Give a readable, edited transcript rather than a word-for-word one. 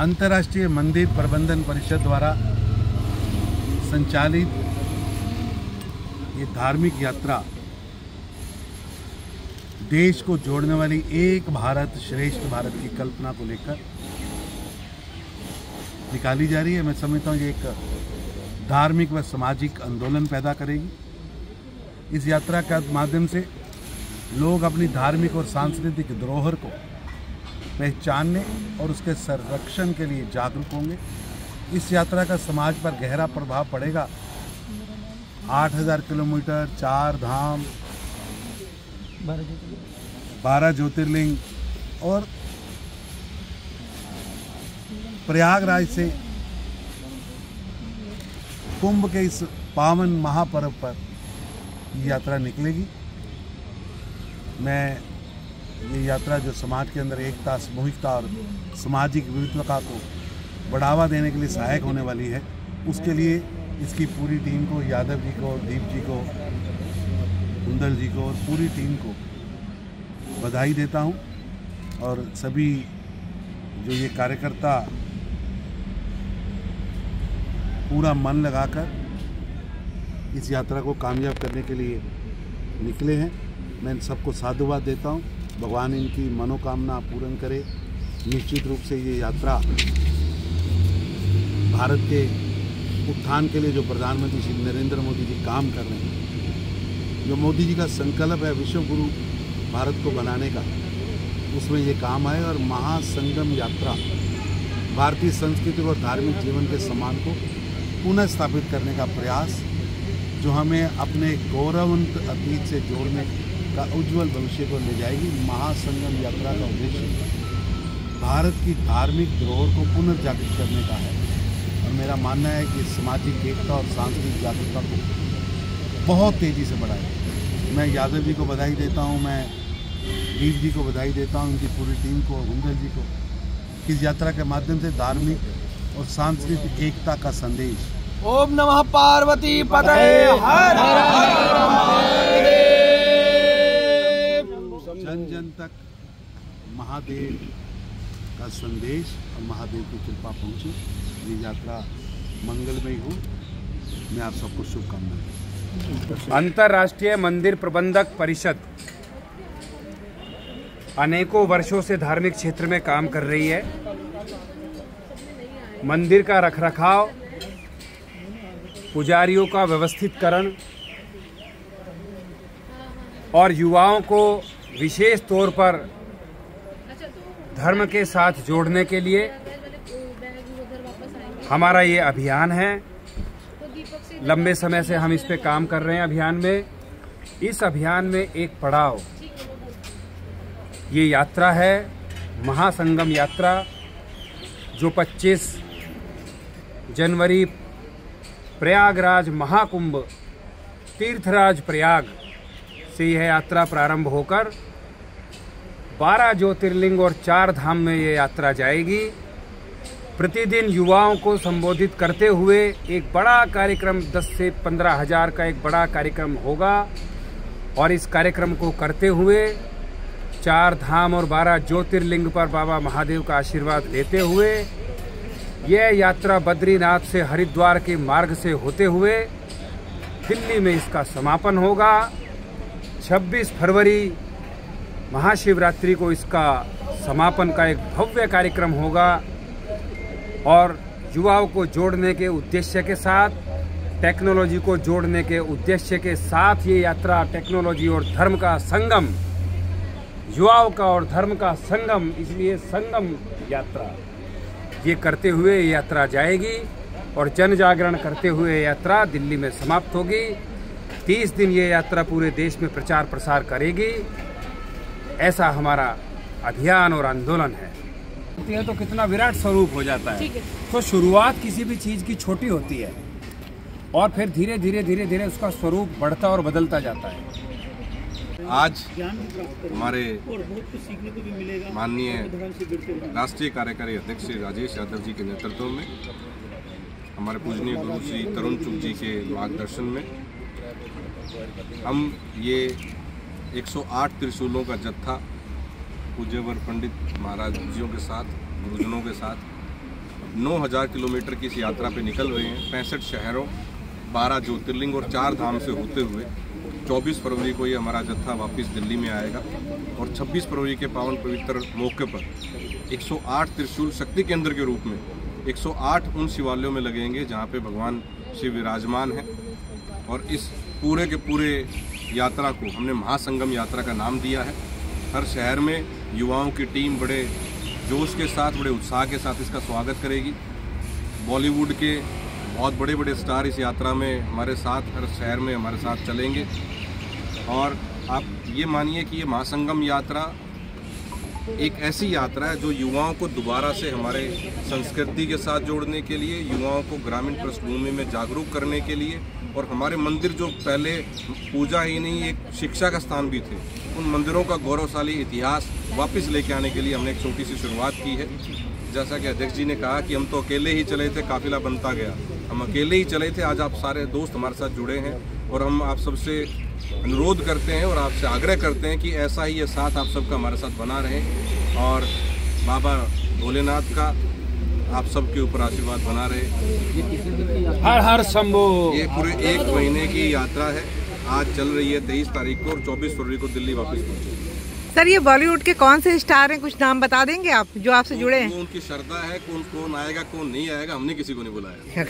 अंतर्राष्ट्रीय मंदिर प्रबंधन परिषद द्वारा संचालित ये धार्मिक यात्रा देश को जोड़ने वाली एक भारत श्रेष्ठ भारत की कल्पना को लेकर निकाली जा रही है। मैं समझता हूँ ये एक धार्मिक व सामाजिक आंदोलन पैदा करेगी। इस यात्रा के माध्यम से लोग अपनी धार्मिक और सांस्कृतिक धरोहर को पहचानने और उसके संरक्षण के लिए जागरूक होंगे। इस यात्रा का समाज पर गहरा प्रभाव पड़ेगा। 8000 किलोमीटर, 4 धाम, 12 ज्योतिर्लिंग और प्रयागराज से कुंभ के इस पावन महापर्व पर यात्रा निकलेगी। मैं ये यात्रा जो समाज के अंदर एकता, सामूहिकता और सामाजिक विविधता को बढ़ावा देने के लिए सहायक होने वाली है, उसके लिए इसकी पूरी टीम को, यादव जी को, दीप जी को, कुंदल जी को और पूरी टीम को बधाई देता हूं। और सभी जो ये कार्यकर्ता पूरा मन लगाकर इस यात्रा को कामयाब करने के लिए निकले हैं, मैं इन सबको साधुवाद देता हूं। भगवान इनकी मनोकामना पूर्ण करे। निश्चित रूप से ये यात्रा भारत के उत्थान के लिए जो प्रधानमंत्री श्री नरेंद्र मोदी जी काम कर रहे हैं, जो मोदी जी का संकल्प है विश्व गुरु भारत को बनाने का, उसमें ये काम आए। और महासंगम यात्रा भारतीय संस्कृति और धार्मिक जीवन के सम्मान को पुनः स्थापित करने का प्रयास, जो हमें अपने गौरववंत अतीत से जोड़ने का उज्जवल भविष्य को ले जाएगी। महासंगम यात्रा का उद्देश्य भारत की धार्मिक धरोहर को पुनर्जागृत करने का है। और मेरा मानना है कि सामाजिक एकता और सांस्कृतिक जागरूकता को बहुत तेज़ी से बढ़ाएगा। मैं यादव जी को बधाई देता हूं, मैं दीप जी को बधाई देता हूं, उनकी पूरी टीम को, कुंदल जी को। इस यात्रा के माध्यम से धार्मिक और सांस्कृतिक एकता का संदेश। ओम नमः पार्वती पतये हर हर जन जन तक महादेव का संदेश और महादेव की कृपा पहुंचे। ये यात्रा मंगलमय हो। मैं आप सबको शुभकामनाएं। अंतर्राष्ट्रीय मंदिर प्रबंधक परिषद अनेकों वर्षों से धार्मिक क्षेत्र में काम कर रही है। मंदिर का रखरखाव, पुजारियों का व्यवस्थितकरण और युवाओं को विशेष तौर पर धर्म के साथ जोड़ने के लिए हमारा ये अभियान है। लंबे समय से हम इस पे काम कर रहे हैं। अभियान में, इस अभियान में एक पड़ाव ये यात्रा है, महासंगम यात्रा, जो 25 जनवरी प्रयागराज महाकुंभ तीर्थराज प्रयाग से यह यात्रा प्रारंभ होकर 12 ज्योतिर्लिंग और 4 धाम में ये यात्रा जाएगी। प्रतिदिन युवाओं को संबोधित करते हुए एक बड़ा कार्यक्रम 10 से 15 हज़ार का एक बड़ा कार्यक्रम होगा। और इस कार्यक्रम को करते हुए 4 धाम और 12 ज्योतिर्लिंग पर बाबा महादेव का आशीर्वाद लेते हुए यह यात्रा बद्रीनाथ से हरिद्वार के मार्ग से होते हुए दिल्ली में इसका समापन होगा। 26 फरवरी महाशिवरात्रि को इसका समापन का एक भव्य कार्यक्रम होगा। और युवाओं को जोड़ने के उद्देश्य के साथ, टेक्नोलॉजी को जोड़ने के उद्देश्य के साथ ये यात्रा टेक्नोलॉजी और धर्म का संगम, युवाओं का और धर्म का संगम, इसलिए संगम यात्रा। ये करते हुए ये यात्रा जाएगी और जन जागरण करते हुए यात्रा दिल्ली में समाप्त होगी। 30 दिन ये यात्रा पूरे देश में प्रचार प्रसार करेगी। ऐसा हमारा अभियान और आंदोलन है। तो कितना विराट स्वरूप हो जाता है। तो शुरुआत किसी भी चीज की छोटी होती है और फिर धीरे धीरे उसका स्वरूप बढ़ता और बदलता जाता है। आज हमारे माननीय राष्ट्रीय कार्यकारी अध्यक्ष श्री राजेश यादव जी के नेतृत्व में, हमारे पूजनीय गुरु श्री तरुण चुग जी के मार्गदर्शन में हम ये 108 त्रिशूलों का जत्था पूज्यवर पंडित महाराज जियों के साथ, गुरुजनों के साथ 9000 किलोमीटर की इस यात्रा पे निकल रहे हैं। 65 शहरों, 12 ज्योतिर्लिंग और 4 धाम से होते हुए 24 फरवरी को ये हमारा जत्था वापस दिल्ली में आएगा और 26 फरवरी के पावन पवित्र मौके पर 108 त्रिशूल शक्ति केंद्र के रूप में 108 उन शिवालयों में लगेंगे जहाँ पे भगवान शिव विराजमान हैं। और इस पूरे के पूरे यात्रा को हमने महासंगम यात्रा का नाम दिया है। हर शहर में युवाओं की टीम बड़े जोश के साथ, बड़े उत्साह के साथ इसका स्वागत करेगी। बॉलीवुड के बहुत बड़े बड़े स्टार इस यात्रा में हमारे साथ, हर शहर में हमारे साथ चलेंगे। और आप ये मानिए कि ये महासंगम यात्रा एक ऐसी यात्रा है जो युवाओं को दोबारा से हमारे संस्कृति के साथ जोड़ने के लिए, युवाओं को ग्रामीण पृष्ठभूमि में जागरूक करने के लिए, और हमारे मंदिर जो पहले पूजा ही नहीं एक शिक्षा का स्थान भी थे, उन मंदिरों का गौरवशाली इतिहास वापस लेके आने के लिए हमने एक छोटी सी शुरुआत की है। जैसा कि अध्यक्ष जी ने कहा कि हम तो अकेले ही चले थे, काफिला बनता गया। हम अकेले ही चले थे, आज आप सारे दोस्त हमारे साथ जुड़े हैं और हम आप सबसे अनुरोध करते हैं और आपसे आग्रह करते हैं कि ऐसा ही ये साथ आप सबका हमारे साथ बना रहे और बाबा भोलेनाथ का आप सबके ऊपर आशीर्वाद बना रहे। हर हर शंभो। ये पूरे 1 महीने की यात्रा है। आज चल रही है 23 तारीख को और 24 फरवरी को दिल्ली वापस पहुंचेगी। सर, ये बॉलीवुड के कौन से स्टार हैं, कुछ नाम बता देंगे आप जो आपसे जुड़े हैं? उनकी श्रद्धा है, कौन आएगा कौन नहीं आएगा, हमने किसी को नहीं बुलाया।